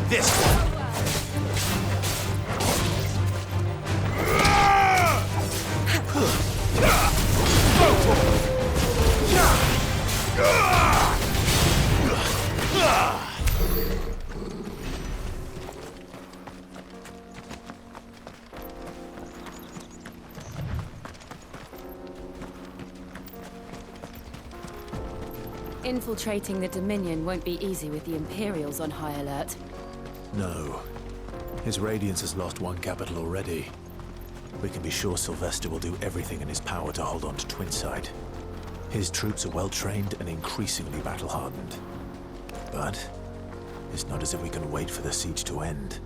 This one. Infiltrating the Dominion won't be easy with the Imperials on high alert. No. His Radiance has lost one capital already. We can be sure Sylvester will do everything in his power to hold on to Twinside. His troops are well-trained and increasingly battle-hardened. But it's not as if we can wait for the siege to end.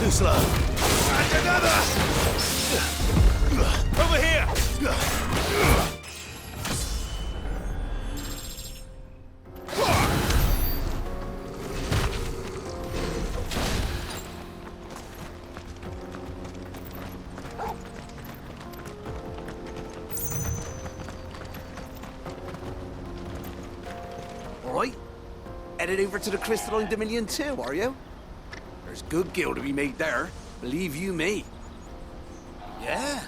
Too slow. And another! Over here! Alright. Headed over to the Crystalline Dominion too, are you? There's good gil to be made there, believe you me. Yeah.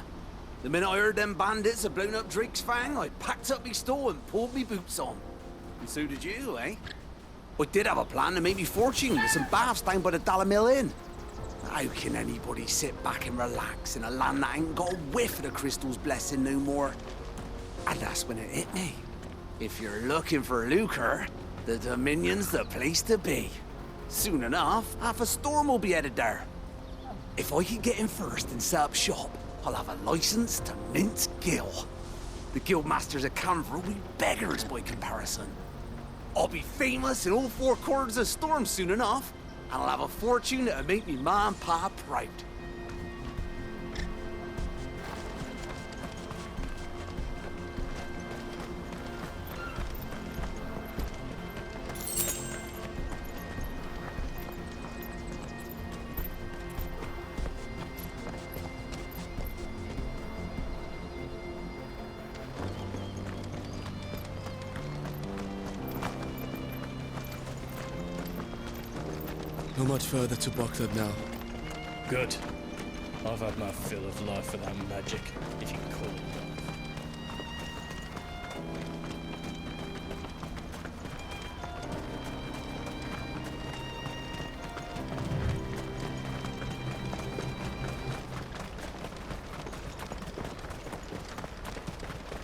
The minute I heard them bandits had blown up Drake's Fang, I packed up me store and pulled me boots on. And so did you, eh? I did have a plan to make me fortune with some baths down by the Dalamil Inn. How can anybody sit back and relax in a land that ain't got a whiff of the crystal's blessing no more? And that's when it hit me. If you're looking for lucre, the Dominion's the place to be. Soon enough, half a storm will be headed there. If I can get in first and set up shop, I'll have a license to mint gil. The guildmasters of Canver will be beggars by comparison. I'll be famous in all four corners of Storm soon enough, and I'll have a fortune that'll make me ma and pa proud. Not much further to Baghdad now. Good. I've had my fill of life without magic, if you can call it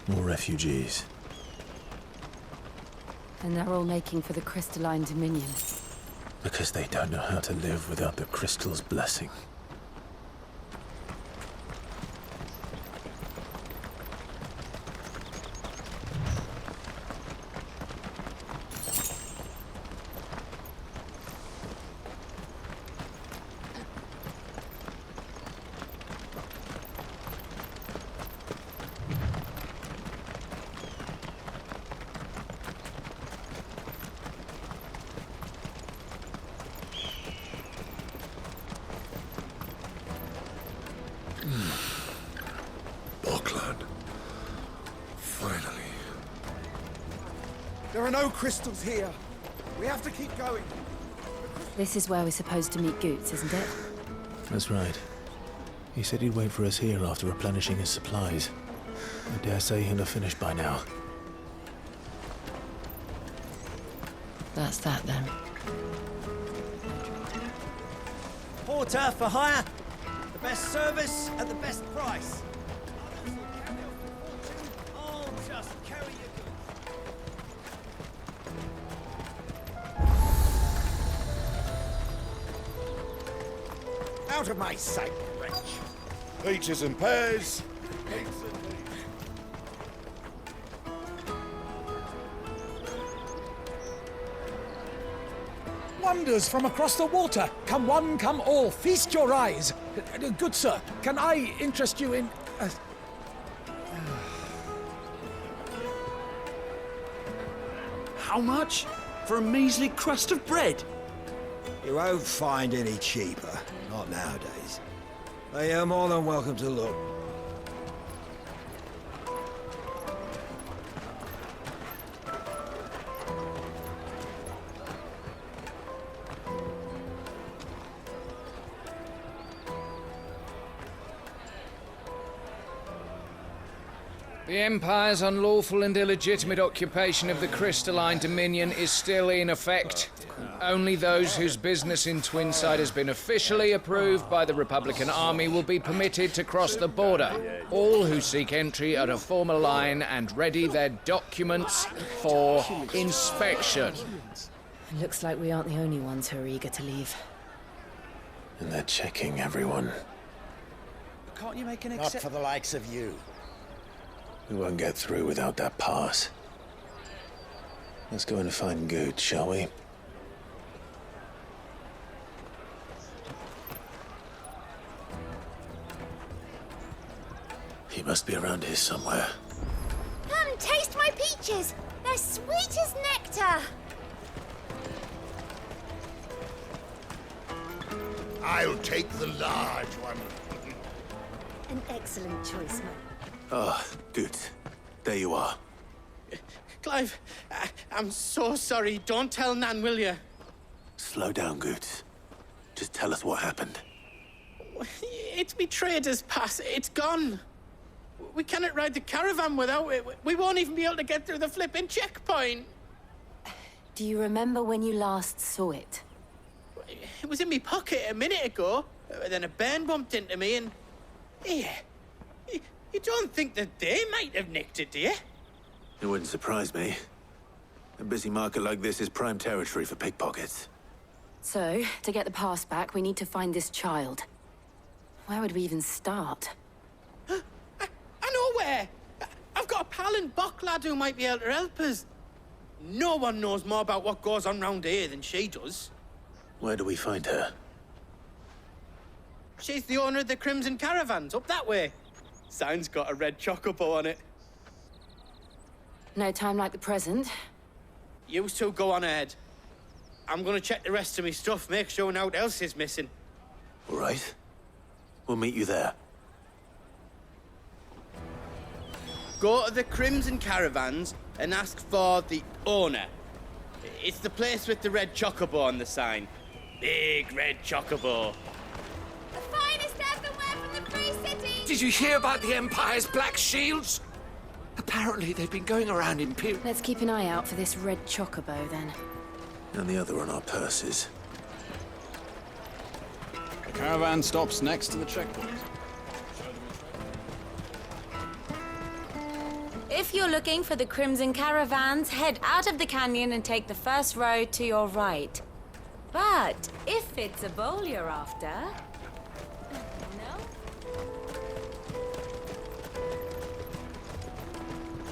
that. More refugees. And they're all making for the Crystalline Dominion. Because they don't know how to live without the crystal's blessing. are no crystals here. We have to keep going. This is where we're supposed to meet Goots, isn't it? That's right. He said he'd wait for us here after replenishing his supplies. I dare say he'll have finished by now. That's that then. Porter for hire. The best service at the best price. I'll just carry you. Out of my sight, wretch. Peaches and pears. Wonders from across the water. Come one, come all. Feast your eyes. Good sir, can I interest you in... How much? For a measly crust of bread? You won't find any cheaper. Not nowadays. But you're more than welcome to look. The Empire's unlawful and illegitimate occupation of the Crystalline Dominion is still in effect. Only those whose business in Twinside has been officially approved by the Republican Army will be permitted to cross the border. All who seek entry are to form a line and ready their documents for inspection. It looks like we aren't the only ones who are eager to leave. And they're checking everyone. Can't you make an Not for the likes of you. We won't get through without that pass. Let's go in and find Good, shall we? He must be around here somewhere. Come, taste my peaches! They're sweet as nectar! I'll take the large one. An excellent choice, man. Ah, Good. There you are. Clive, I'm so sorry. Don't tell Nan, will you? Slow down, Good. Just tell us what happened. It's me trader's pass. It's gone. We cannot ride the caravan without it. We won't even be able to get through the flipping checkpoint. Do you remember when you last saw it? It was in my pocket a minute ago. Then a bairn bumped into me and... Yeah. You don't think that they might have nicked it, do you? It wouldn't surprise me. A busy market like this is prime territory for pickpockets. So, to get the pass back, we need to find this child. Where would we even start? I know where! I've got a pal in Bock lad who might be able to help us. No one knows more about what goes on round here than she does. Where do we find her? She's the owner of the Crimson Caravans, up that way. Sign's got a red chocobo on it. No time like the present. You two go on ahead. I'm gonna check the rest of my stuff, make sure naught else is missing. All right. We'll meet you there. Go to the Crimson Caravans and ask for the owner. It's the place with the red chocobo on the sign. Big red chocobo. The finest earthenware from the Free City! Did you hear about the Empire's black shields? Apparently they've been going around Imperial... Let's keep an eye out for this red chocobo, then. And the other on our purses. The caravan stops next to the checkpoint. If you're looking for the Crimson Caravans, head out of the canyon and take the first road to your right. But if it's a bowl you're after... No?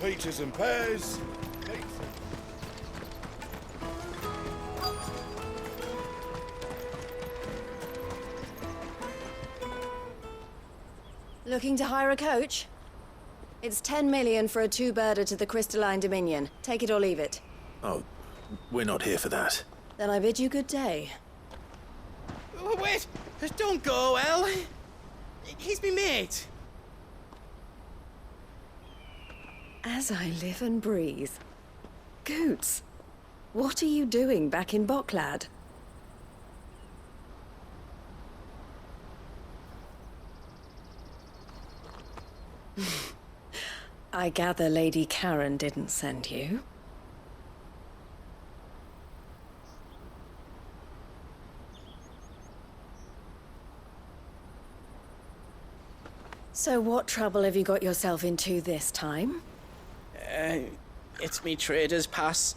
Peaches and pears. Looking to hire a coach? It's 10 million for a two-birder to the Crystalline Dominion. Take it or leave it. Oh, we're not here for that. Then I bid you good day. Oh, wait! Don't go, El. He's me mate. As I live and breathe. Goots. What are you doing back in Boklad? I gather Lady Karen didn't send you. So what trouble have you got yourself into this time? It's me trader's pass.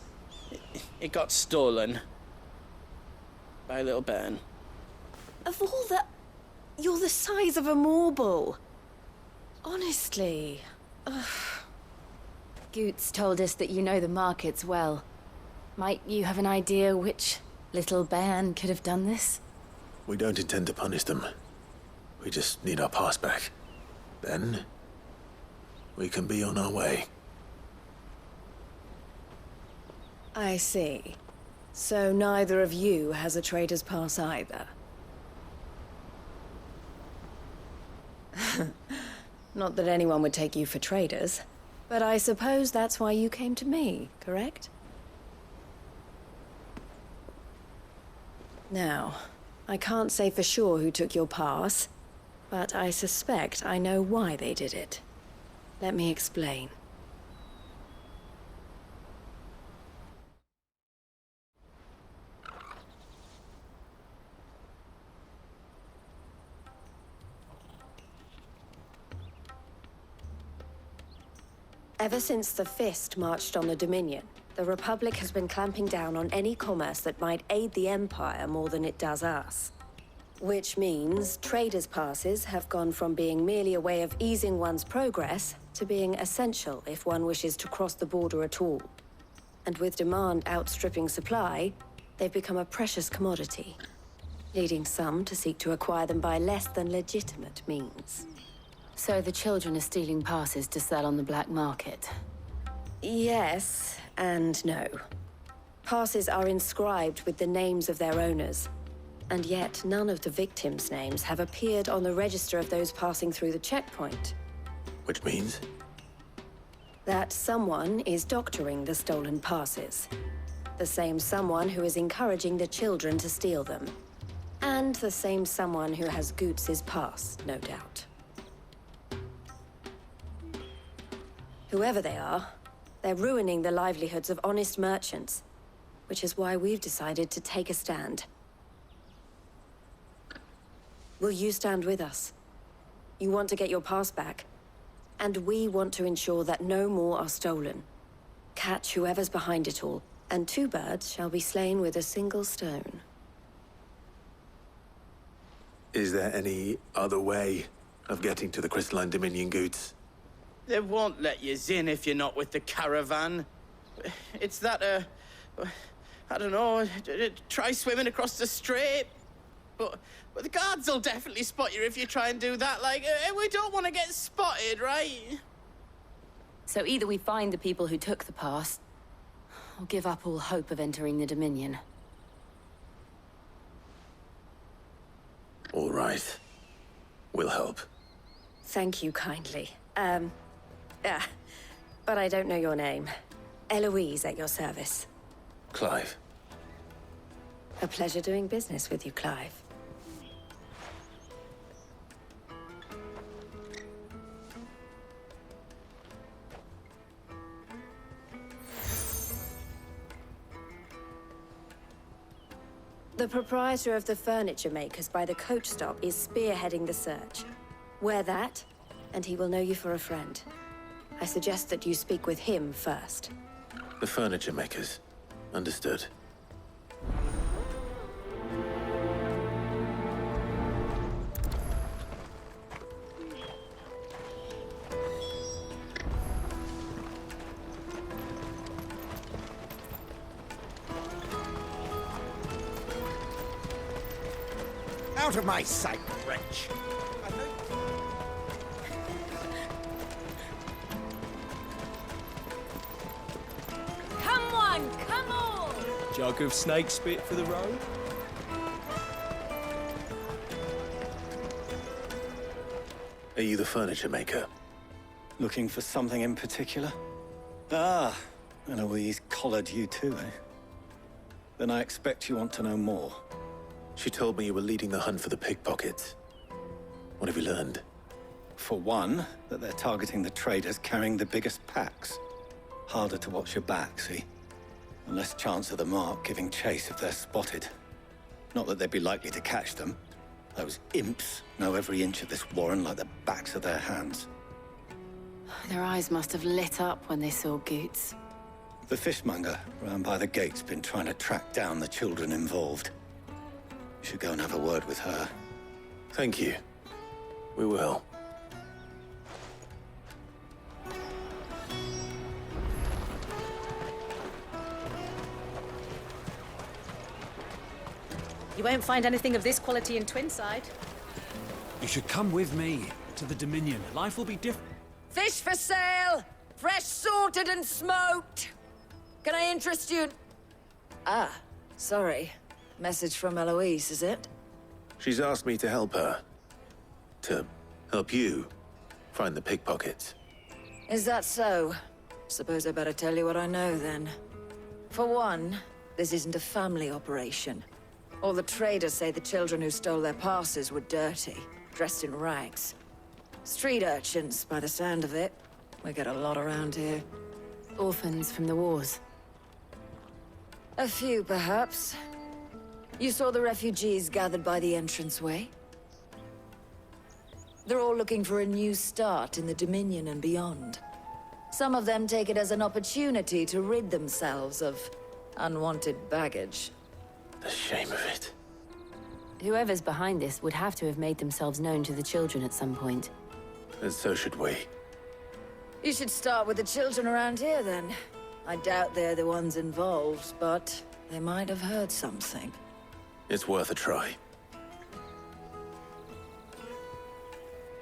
It got stolen. By little Ben. Of all the... You're the size of a marble. Honestly. Ugh. Goots told us that you know the markets well. Might you have an idea which little bairn could have done this? We don't intend to punish them. We just need our pass back. Then, we can be on our way. I see. So neither of you has a trader's pass either. Not that anyone would take you for traders, but I suppose that's why you came to me, correct? Now, I can't say for sure who took your pass, but I suspect I know why they did it. Let me explain. Ever since the Fist marched on the Dominion, the Republic has been clamping down on any commerce that might aid the Empire more than it does us. Which means traders' passes have gone from being merely a way of easing one's progress to being essential if one wishes to cross the border at all. And with demand outstripping supply, they've become a precious commodity, leading some to seek to acquire them by less than legitimate means. So the children are stealing passes to sell on the black market? Yes, and no. Passes are inscribed with the names of their owners, and yet none of the victims' names have appeared on the register of those passing through the checkpoint. Which means? That someone is doctoring the stolen passes. The same someone who is encouraging the children to steal them. And the same someone who has Goots' pass, no doubt. Whoever they are, they're ruining the livelihoods of honest merchants, which is why we've decided to take a stand. Will you stand with us? You want to get your pass back, and we want to ensure that no more are stolen. Catch whoever's behind it all, and 2 birds shall be slain with a single stone. Is there any other way of getting to the Crystalline Dominion, Goots? They won't let you in if you're not with the caravan. It's that, I don't know, try swimming across the strait. But the guards will definitely spot you if you try and do that. Like, we don't want to get spotted, right? So either we find the people who took the pass, or give up all hope of entering the Dominion. All right. We'll help. Thank you kindly. But I don't know your name. Eloise at your service. Clive. A pleasure doing business with you, Clive. The proprietor of the furniture makers by the coach stop is spearheading the search. Wear that, and he will know you for a friend. I suggest that you speak with him first. The furniture makers. Understood. Out of my sight, wretch! Come on, come on! Jug of snake spit for the road? Are you the furniture maker? Looking for something in particular? Ah, Eloise collared you too, eh? Then I expect you want to know more. She told me you were leading the hunt for the pickpockets. What have you learned? For one, that they're targeting the traders carrying the biggest packs. Harder to watch your back, see? And less chance of the mark giving chase if they're spotted. Not that they'd be likely to catch them. Those imps know every inch of this warren like the backs of their hands. Their eyes must have lit up when they saw Goots. The fishmonger round by the gate's been trying to track down the children involved. You should go and have a word with her. Thank you. We will. You won't find anything of this quality in Twinside. You should come with me to the Dominion. Life will be different. Fish for sale! Fresh sorted and smoked! Can I interest you? Ah, sorry. Message from Eloise, is it? She's asked me to help her. To help you find the pickpockets. Is that so? Suppose I better tell you what I know, then. For one, this isn't a family operation. All the traders say the children who stole their passes were dirty, dressed in rags. Street urchins, by the sound of it. We get a lot around here. Orphans from the wars. A few, perhaps. You saw the refugees gathered by the entranceway? They're all looking for a new start in the Dominion and beyond. Some of them take it as an opportunity to rid themselves of unwanted baggage. The shame of it. Whoever's behind this would have to have made themselves known to the children at some point. And so should we. You should start with the children around here, then. I doubt they're the ones involved, but they might have heard something. It's worth a try.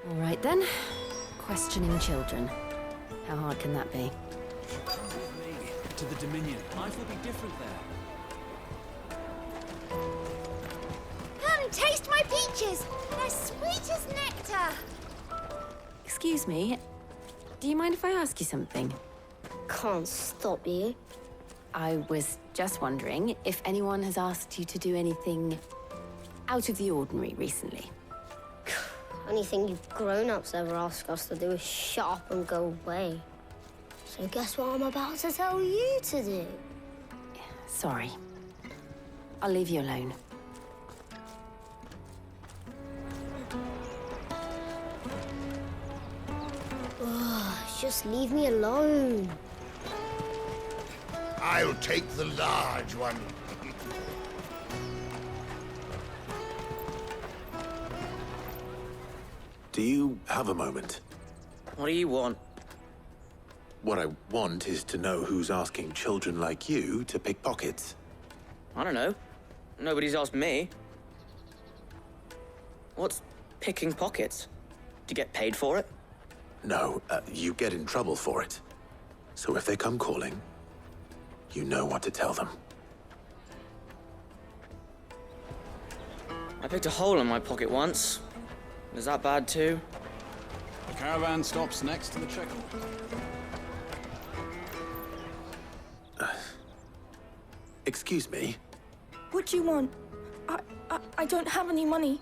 All right, then. Questioning children. How hard can that be? Come with me to the Dominion. Life will be different there. Come, taste my peaches! They're sweet as nectar! Excuse me. Do you mind if I ask you something? Can't stop you. I was just wondering if anyone has asked you to do anything out of the ordinary recently. Anything you grown-ups ever ask us to do is shut up and go away. So guess what I'm about to tell you to do? Sorry. I'll leave you alone. Just leave me alone. I'll take the large one. Do you have a moment? What do you want? What I want is to know who's asking children like you to pick pockets. I don't know. Nobody's asked me. What's picking pockets? Do you get paid for it? No, you get in trouble for it. So if they come calling, you know what to tell them. I picked a hole in my pocket once. Is that bad too? The caravan stops next to the checkpoint. Excuse me? What do you want? I don't have any money.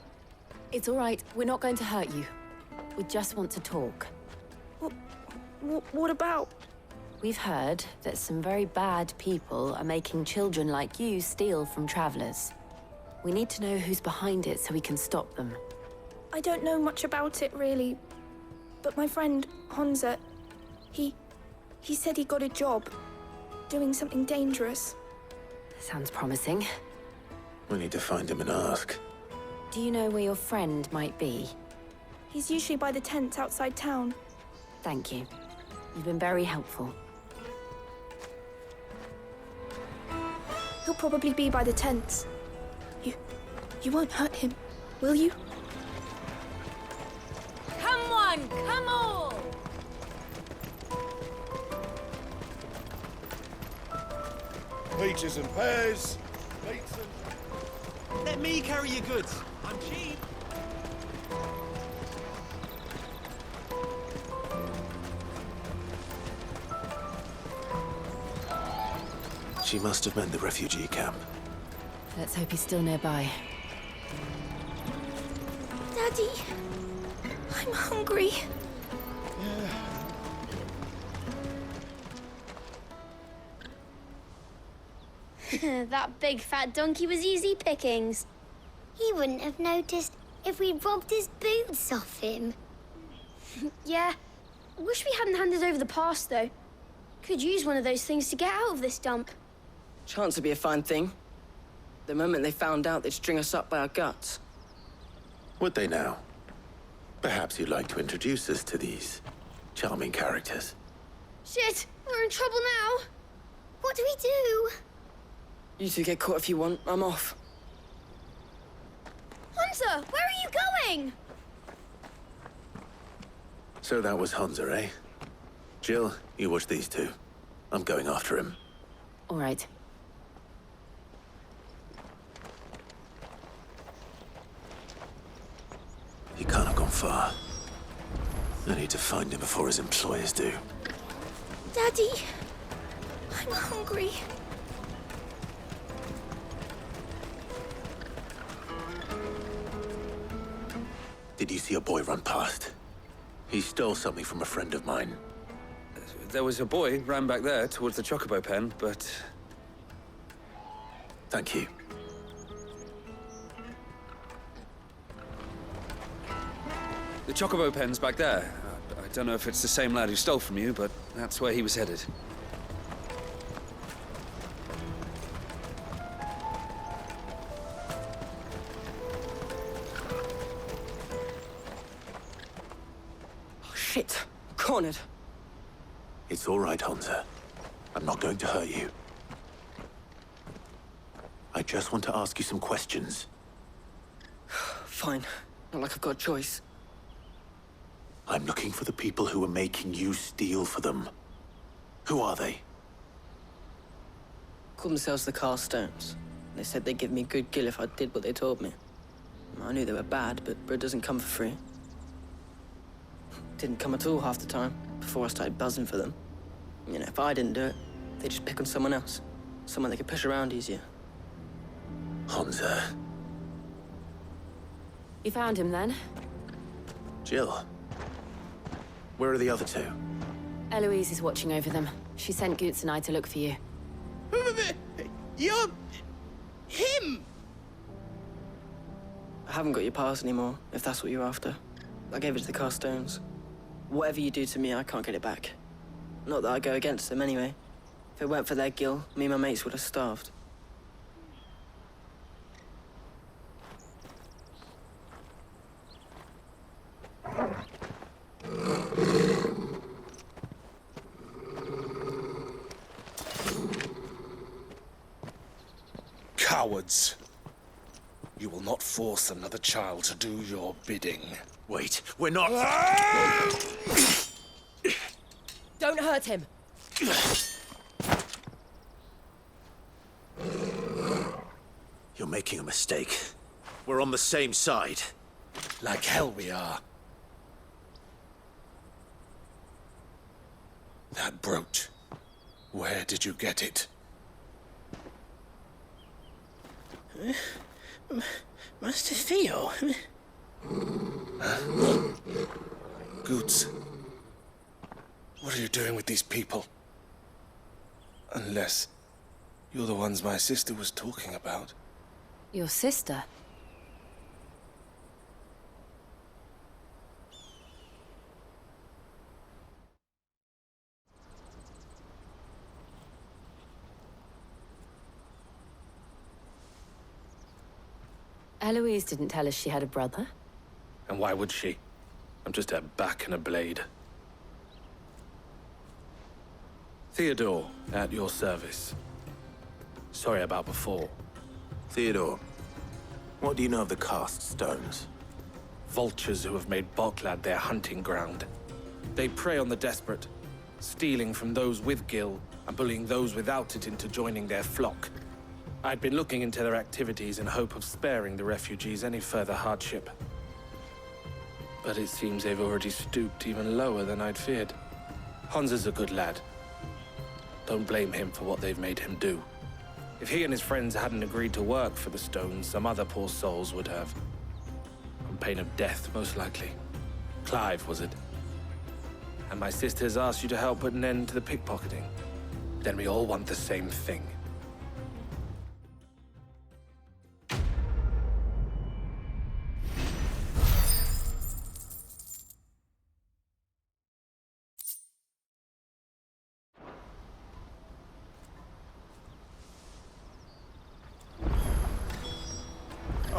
It's all right. We're not going to hurt you. We just want to talk. What about? We've heard that some very bad people are making children like you steal from travelers. We need to know who's behind it so we can stop them. I don't know much about it, really. But my friend, Honza, he said he got a job doing something dangerous. Sounds promising. We need to find him and ask. Do you know where your friend might be? He's usually by the tents outside town. Thank you. You've been very helpful. He'll probably be by the tents. You won't hurt him, will you? Come on, come all! Peaches and pears. Plates and... Let me carry your goods. I'm cheap. She must have meant the refugee camp. Let's hope he's still nearby. Daddy, I'm hungry. That big fat donkey was easy pickings. He wouldn't have noticed if we'd robbed his boots off him. Yeah. Wish we hadn't handed over the pass, though. Could use one of those things to get out of this dump. Chance would be a fine thing. The moment they found out, they'd string us up by our guts. Would they now? Perhaps you'd like to introduce us to these charming characters. Shit, we're in trouble now. What do we do? You two get caught if you want. I'm off. Hunter, where are you going? So that was Hansa, eh? Jill, you watch these two. I'm going after him. All right. He can't have gone far. I need to find him before his employers do. Daddy, I'm hungry. Did you see a boy run past? He stole something from a friend of mine. There was a boy ran back there towards the chocobo pen, but... Thank you. The chocobo pen's back there. I don't know if it's the same lad who stole from you, but that's where he was headed. Oh, shit. Cornered. It's all right, Hansa. I'm not going to hurt you. I just want to ask you some questions. Fine. Not like I've got a choice. I'm looking for the people who are making you steal for them. Who are they? Called themselves the Carstones. They said they'd give me good gill if I did what they told me. I knew they were bad, but bread doesn't come for free. Didn't come at all half the time, before I started buzzing for them. You know, if I didn't do it, they'd just pick on someone else. Someone they could push around easier. Hansa. You found him, then? Jill. Where are the other two? Eloise is watching over them. She sent Goots and I to look for you. You're... him! I haven't got your pass anymore, if that's what you're after. I gave it to the Carstones. Whatever you do to me, I can't get it back. Not that I go against them, anyway. If it weren't for their gill, me and my mates would have starved. Cowards. You will not force another child to do your bidding. Wait, we're not... Don't hurt him. You're making a mistake. We're on the same side. Like hell we are. That brooch. Where did you get it? Master Theo? Goots. What are you doing with these people? Unless you're the ones my sister was talking about. Your sister? Eloise didn't tell us she had a brother. And why would she? I'm just a back and a blade. Theodore, at your service. Sorry about before. Theodore, what do you know of the Cast Stones? Vultures who have made Boklad their hunting ground. They prey on the desperate, stealing from those with gill and bullying those without it into joining their flock. I'd been looking into their activities in hope of sparing the refugees any further hardship. But it seems they've already stooped even lower than I'd feared. Hansa's a good lad. Don't blame him for what they've made him do. If he and his friends hadn't agreed to work for the stones, some other poor souls would have. On pain of death, most likely. Clive, was it? And my sisters asked you to help put an end to the pickpocketing. Then we all want the same thing.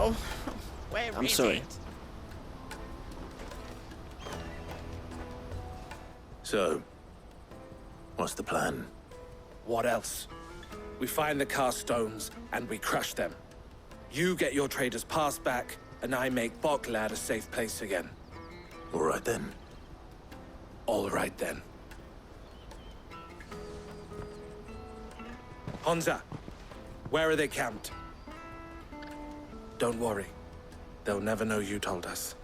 Oh, where I'm is sorry. it? So, what's the plan? What else? We find the cast stones, and we crush them. You get your trader's pass back, and I make Boklad a safe place again. All right then. All right then. Honza, where are they camped? Don't worry. They'll never know you told us.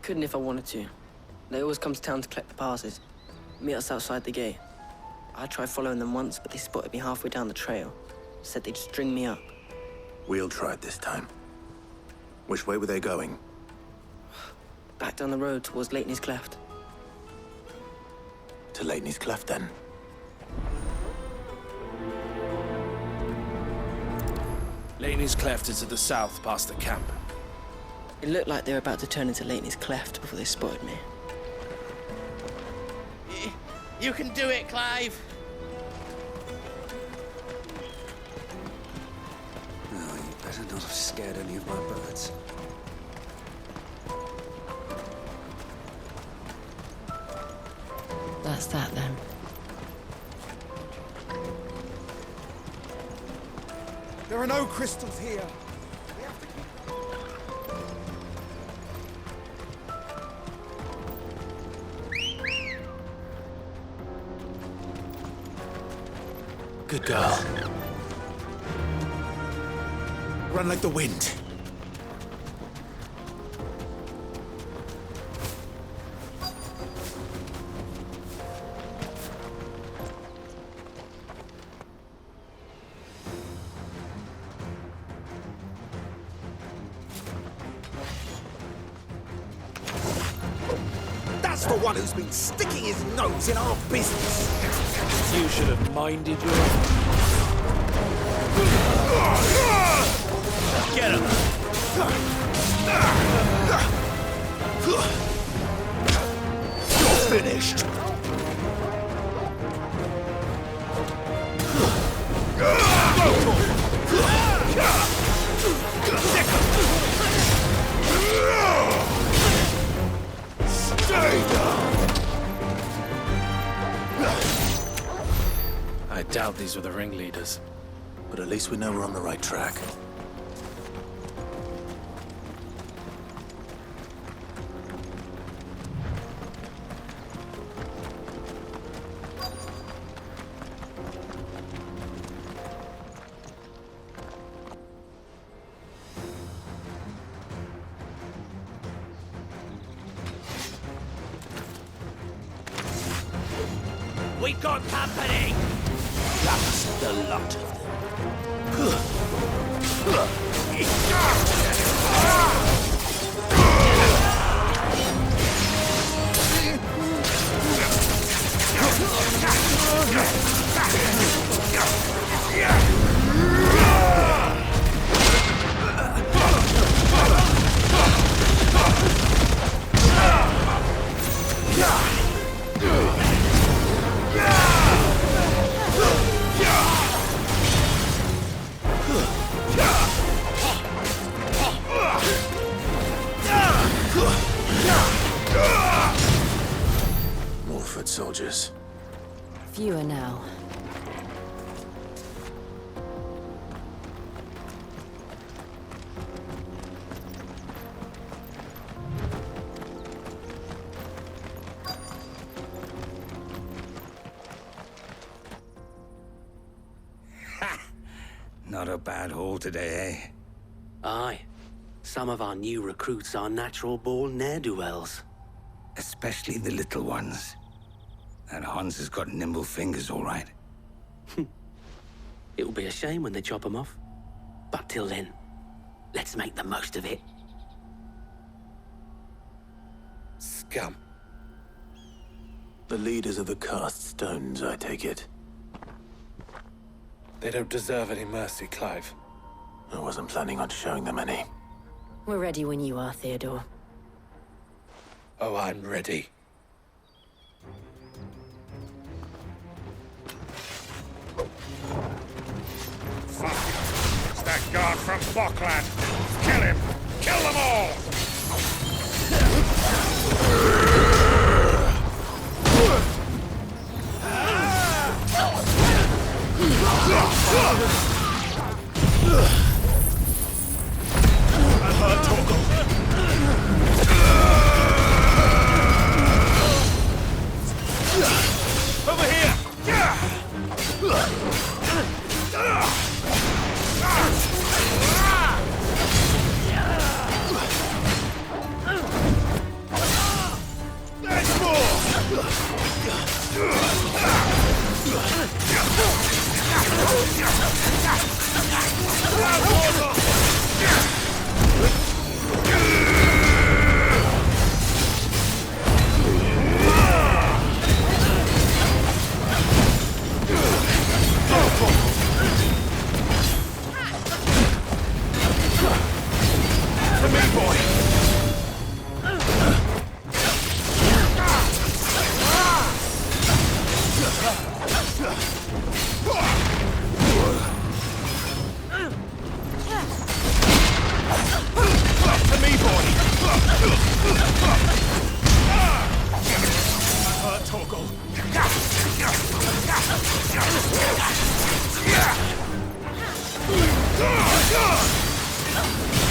Couldn't if I wanted to. They always come to town to collect the passes. Meet us outside the gate. I tried following them once, but they spotted me halfway down the trail. Said they'd string me up. We'll try it this time. Which way were they going? Back down the road towards Leitney's Cleft. To Leitney's Cleft, then. Leitney's Cleft is to the south, past the camp. It looked like they were about to turn into Leitney's Cleft before they spotted me. You can do it, Clive! No, you better not have scared any of my birds. That's that then. There are no crystals here. Good girl. Run like the wind. That's the one who's been sticking his nose in our business. You should have minded your... Get him! You're finished! Stay down! I doubt these were the ringleaders. But at least we know we're on the right track. We got company! That's the lot of them. More foot soldiers. Fewer now. Not a bad haul today, eh? Aye. Some of our new recruits are natural-born ne'er-do-wells. Especially the little ones. That Hans has got nimble fingers, all right. It'll be a shame when they chop them off. But till then, let's make the most of it. Scum. The leaders of the cast stones, I take it. They don't deserve any mercy, Clive. I wasn't planning on showing them any. We're ready when you are, Theodore. Oh, I'm ready. Fuck. It's that guard from Bockland. Kill him! Kill them all! I've heard Torgal. Over here! There's more! For me, boy. To me, boy! I've heard Torgal.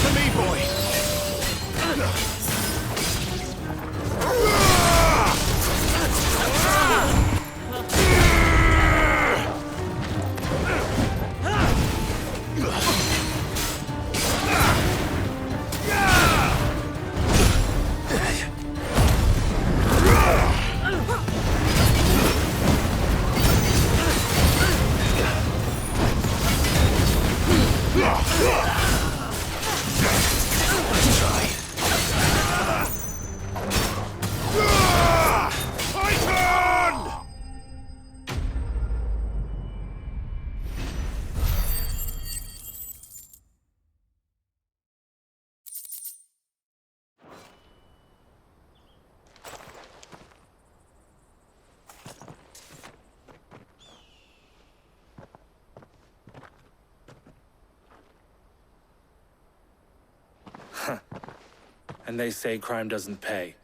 To me, boy! Eikon! And they say crime doesn't pay.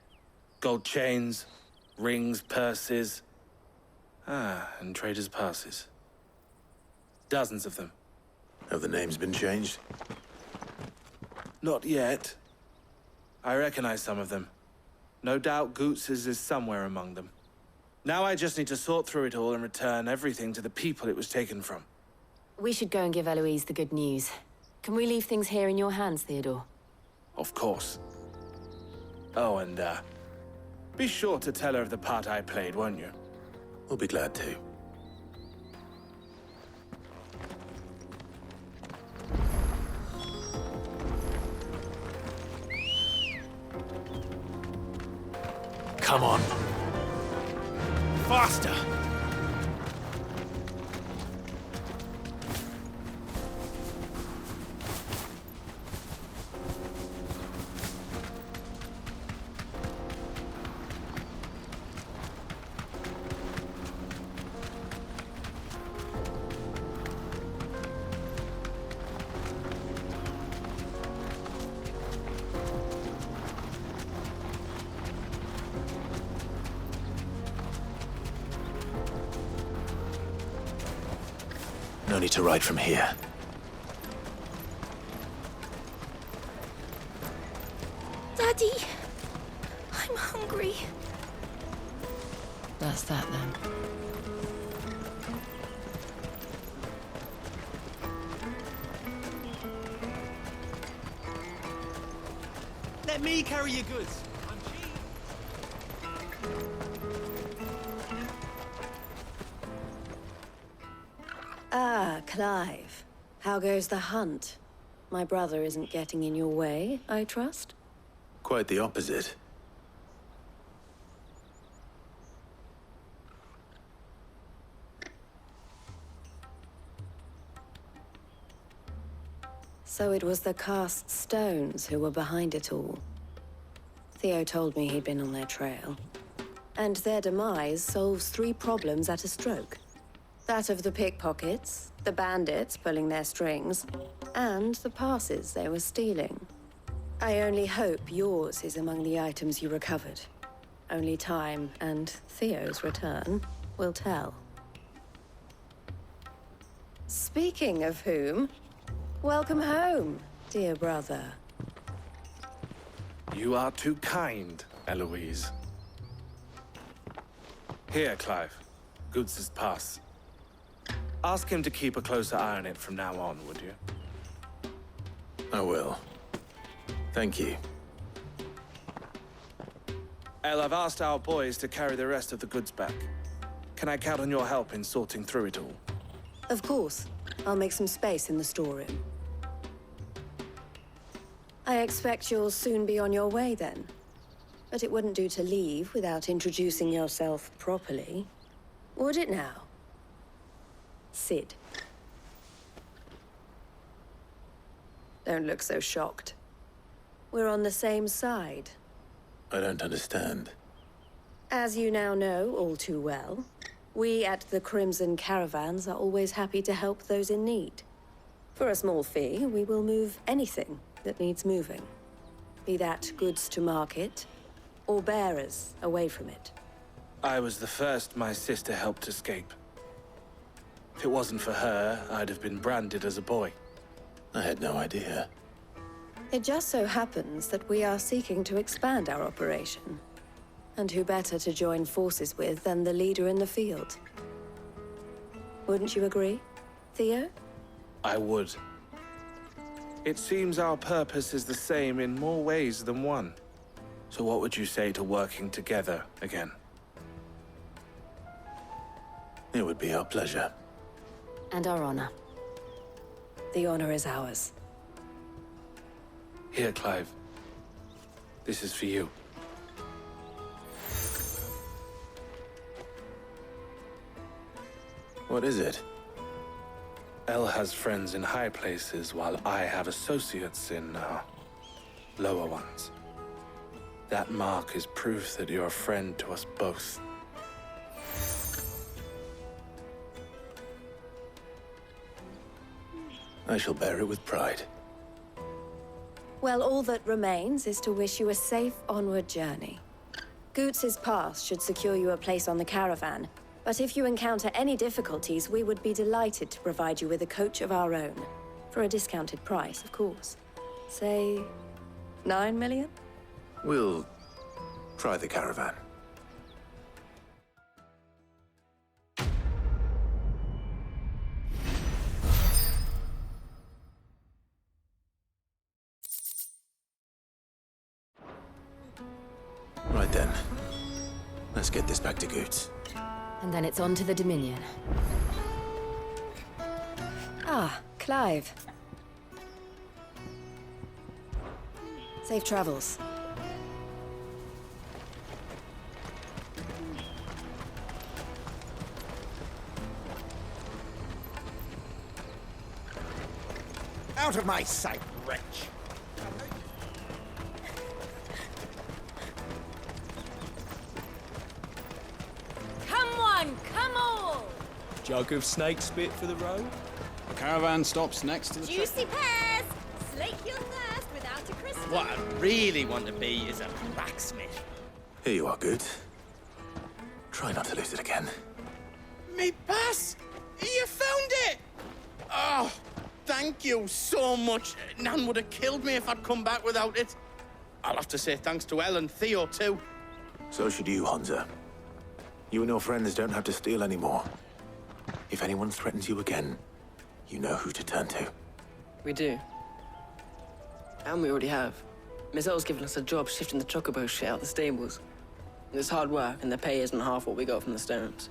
Gold chains, rings, purses. And traders' passes. Dozens of them. Have the names been changed? Not yet. I recognize some of them. No doubt Goots's is somewhere among them. Now I just need to sort through it all and return everything to the people it was taken from. We should go and give Eloise the good news. Can we leave things here in your hands, Theodore? Of course. Oh, and, be sure to tell her of the part I played, won't you? We'll be glad to. Come on. Faster! No need to ride from here. Daddy, I'm hungry. That's that then. Let me carry your goods. I'm cheap. Clive, how goes the hunt? My brother isn't getting in your way, I trust? Quite the opposite. So it was the cast stones who were behind it all. Theo told me he'd been on their trail. And their demise solves 3 problems at a stroke. That of the pickpockets, the bandits pulling their strings, and the passes they were stealing. I only hope yours is among the items you recovered. Only time and Theo's return will tell. Speaking of whom, welcome home, dear brother. You are too kind, Eloise. Here, Clive. Goods' pass. Ask him to keep a closer eye on it from now on, would you? I will. Thank you. El, I've asked our boys to carry the rest of the goods back. Can I count on your help in sorting through it all? Of course. I'll make some space in the storeroom. I expect you'll soon be on your way then. But it wouldn't do to leave without introducing yourself properly. Would it now? Sid. Don't look so shocked. We're on the same side. I don't understand. As you now know all too well, we at the Crimson Caravans are always happy to help those in need. For a small fee, we will move anything that needs moving. Be that goods to market, or bearers away from it. I was the first my sister helped escape. If it wasn't for her, I'd have been branded as a boy. I had no idea. It just so happens that we are seeking to expand our operation. And who better to join forces with than the leader in the field? Wouldn't you agree, Theo? I would. It seems our purpose is the same in more ways than one. So what would you say to working together again? It would be our pleasure. And our honor. The honor is ours. Here, Clive. This is for you. What is it? El has friends in high places, while I have associates in, lower ones. That mark is proof that you're a friend to us both. I shall bear it with pride. Well, all that remains is to wish you a safe onward journey. Goots' pass should secure you a place on the caravan, but if you encounter any difficulties, we would be delighted to provide you with a coach of our own. For a discounted price, of course. Say, 9 million? We'll try the caravan. Right then. Let's get this back to Goots. And then it's on to the Dominion. Ah, Clive. Safe travels. Out of my sight, wretch! Come one, come all! Jug of snake spit for the road? The caravan stops next to the... Juicy pears! Slake your thirst without a crystal. What I really want to be is a blacksmith. Here you are, Goots. Try not to lose it again. Me pass! You found it! Oh, thank you so much. Nan would have killed me if I'd come back without it. I'll have to say thanks to Elle and Theo, too. So should you, Honza. You and your friends don't have to steal anymore. If anyone threatens you again, you know who to turn to. We do. And we already have. Miss Elle's given us a job shifting the chocobo shit out the stables. It's hard work, and the pay isn't half what we got from the stones.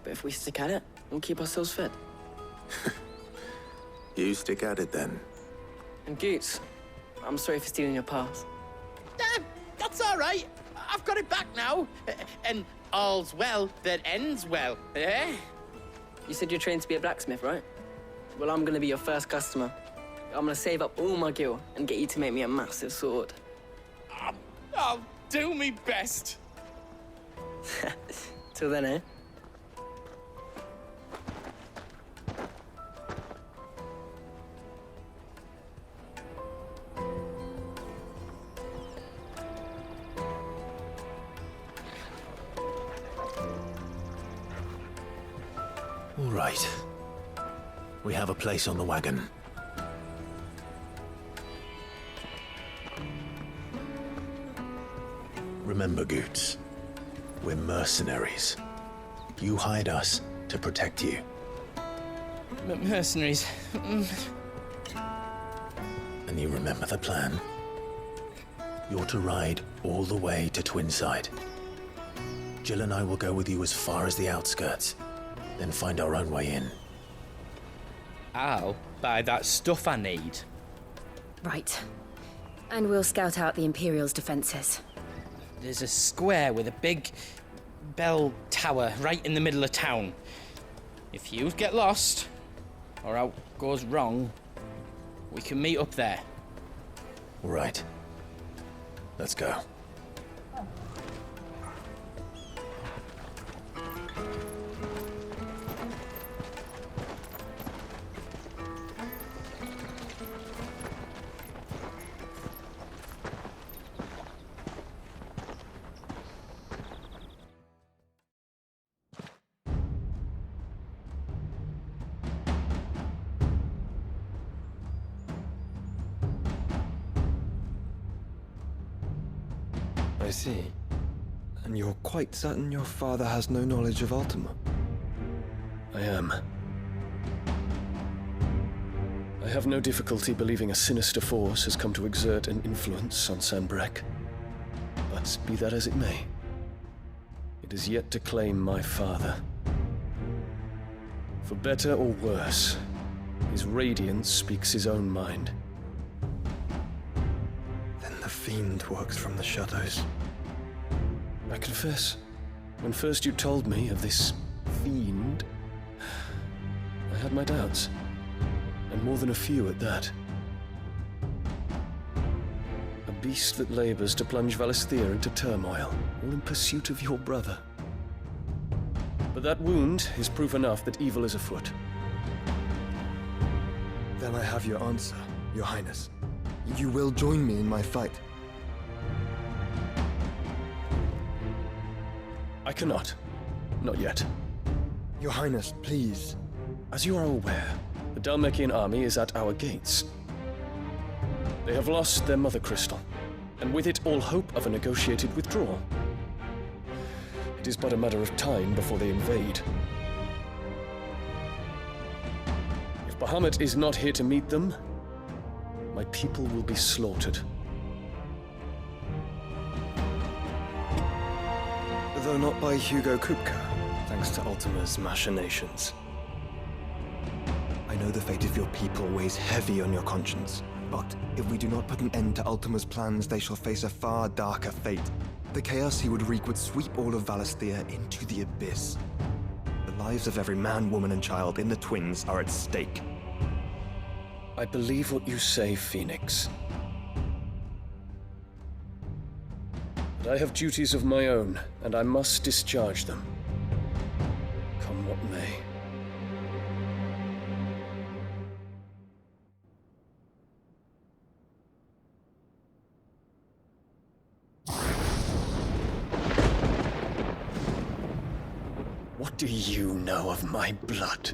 But if we stick at it, we'll keep ourselves fit. You stick at it then. And Goots, I'm sorry for stealing your pass. That's all right. I've got it back now. And all's well that ends well, eh? You said you're trained to be a blacksmith, right? Well, I'm gonna be your first customer. I'm gonna save up all my gil and get you to make me a massive sword. I'll do me best. Till then, eh? All right. We have a place on the wagon. Remember, Goots, we're mercenaries. You hide us to protect you. Mercenaries. And you remember the plan? You're to ride all the way to Twinside. Jill and I will go with you as far as the outskirts, then find our own way in. I'll buy that stuff I need. Right. And we'll scout out the Imperial's defenses. There's a square with a big bell tower right in the middle of town. If you get lost, or out goes wrong, we can meet up there. All right. Let's go. I see. And you're quite certain your father has no knowledge of Ultima? I am. I have no difficulty believing a sinister force has come to exert an influence on Sanbreque. But be that as it may, it is yet to claim my father. For better or worse, his radiance speaks his own mind. Then the fiend works from the shadows. I confess, when first you told me of this fiend, I had my doubts, and more than a few at that. A beast that labors to plunge Valisthea into turmoil, all in pursuit of your brother. But that wound is proof enough that evil is afoot. Then I have your answer, Your Highness. You will join me in my fight. I cannot. Not yet. Your Highness, please. As you are aware, the Dhalmekian army is at our gates. They have lost their mother crystal, and with it all hope of a negotiated withdrawal. It is but a matter of time before they invade. If Bahamut is not here to meet them, my people will be slaughtered. Though not by Hugo Kupka, thanks to Ultima's machinations. I know the fate of your people weighs heavy on your conscience, but if we do not put an end to Ultima's plans, they shall face a far darker fate. The chaos he would wreak would sweep all of Valisthea into the abyss. The lives of every man, woman, and child in the Twins are at stake. I believe what you say, Phoenix. But I have duties of my own, and I must discharge them. Come what may. What do you know of my blood?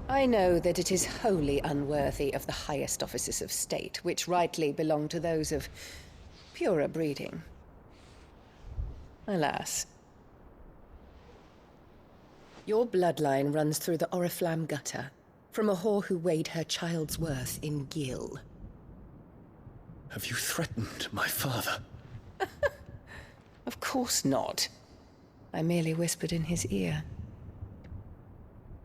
I know that it is wholly unworthy of the highest offices of state, which rightly belong to those of purer breeding. Alas. Your bloodline runs through the Oriflamme gutter, from a whore who weighed her child's worth in gil. Have you threatened my father? Of course not. I merely whispered in his ear.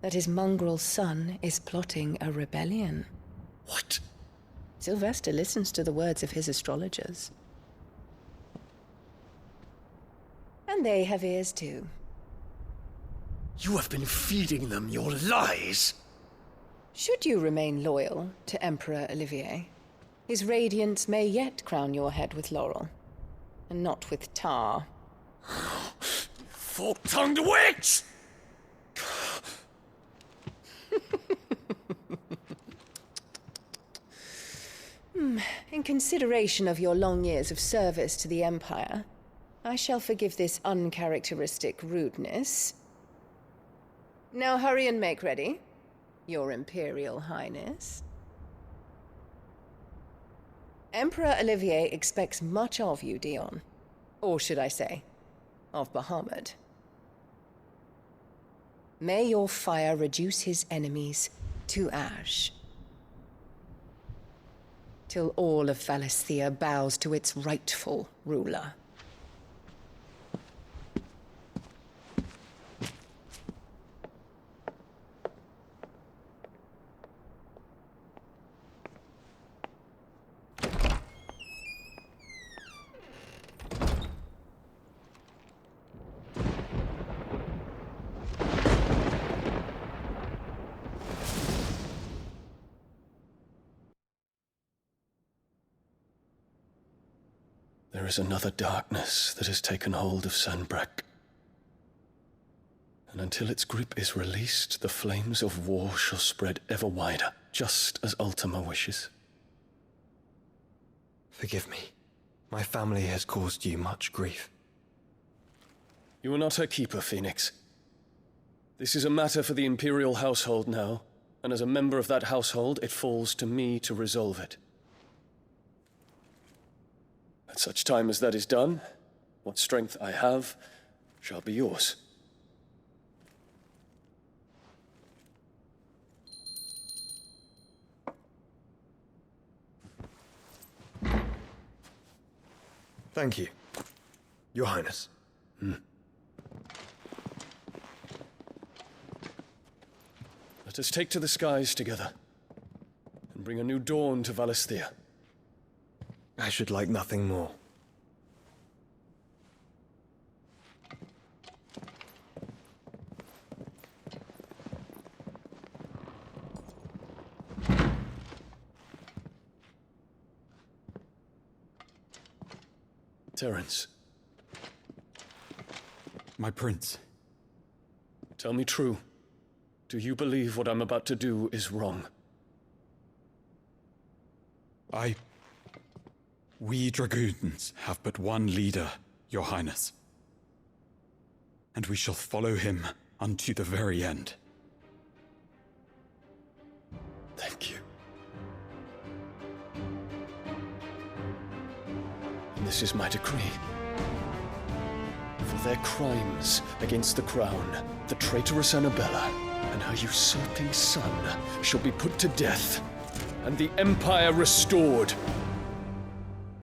That his mongrel son is plotting a rebellion. What? Sylvester listens to the words of his astrologers. And they have ears too. You have been feeding them your lies! Should you remain loyal to Emperor Olivier, his radiance may yet crown your head with laurel, and not with tar. Fork-tongued witch! In consideration of your long years of service to the Empire, I shall forgive this uncharacteristic rudeness. Now hurry and make ready, Your Imperial Highness. Emperor Olivier expects much of you, Dion. Or should I say, of Bahamut. May your fire reduce his enemies to ash, till all of Valisthea bows to its rightful ruler. There is another darkness that has taken hold of Sanbreque. And until its grip is released, the flames of war shall spread ever wider, just as Ultima wishes. Forgive me. My family has caused you much grief. You are not her keeper, Phoenix. This is a matter for the Imperial household now, and as a member of that household, it falls to me to resolve it. At such time as that is done, what strength I have shall be yours. Thank you, Your Highness. Let us take to the skies together, and bring a new dawn to Valisthea. I should like nothing more. Terence. My prince. Tell me true. Do you believe what I'm about to do is wrong? We dragoons have but one leader, Your Highness. And we shall follow him unto the very end. Thank you. And this is my decree. For their crimes against the crown, the traitorous Annabella and her usurping son shall be put to death, and the Empire restored.